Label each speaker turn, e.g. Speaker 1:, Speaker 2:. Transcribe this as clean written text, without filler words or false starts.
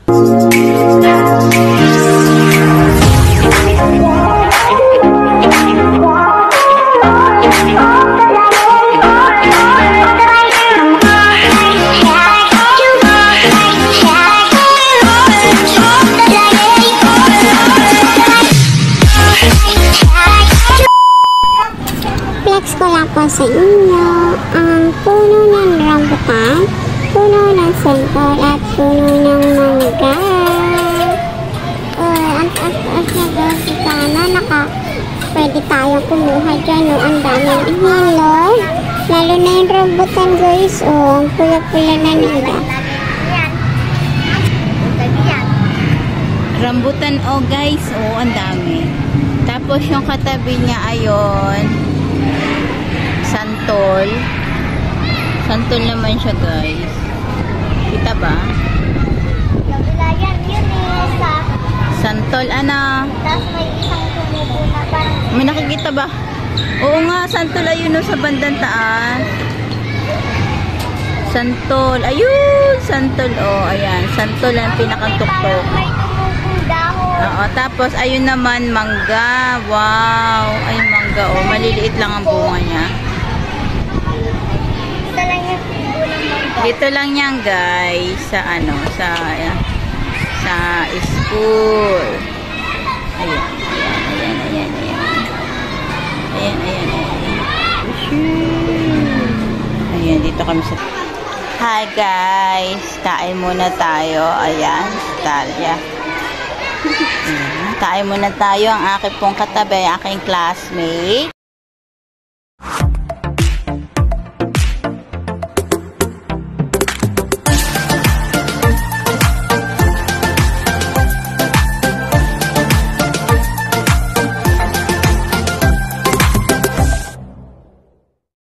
Speaker 1: Flex ko lang po sa inyo ang puno ng rambutan, puno ng sentol at puno ng mangga. Ang taas-taas na guys, sana pwede tayong kumuha dyan. Ang daming ihilog, lalo na yung rambutan guys. Ang pula-pula na nila.
Speaker 2: Rambutan guys, ang dami. Tapos yung katabi niya ayon, santol. Santol naman siya guys. Kita ba? Santol
Speaker 1: Tapos may isang tumubo na parang...
Speaker 2: May nakikita ba? Oo nga, santol ayun sa bandang taas. Santol. Ayun, santol. Ayan. Santol ang pinakatuktok.
Speaker 1: May tumubong dahon.
Speaker 2: Tapos ayun naman, mangga. Wow. Ay, mangga. Maliliit lang ang bunga niya. Dito lang yan guys sa sa school. Ayan. Ayan, dito kami sa... Hi guys, kain muna tayo. Ayan, Talia. Kain muna tayo. Ang aking pong katabi, aking classmate.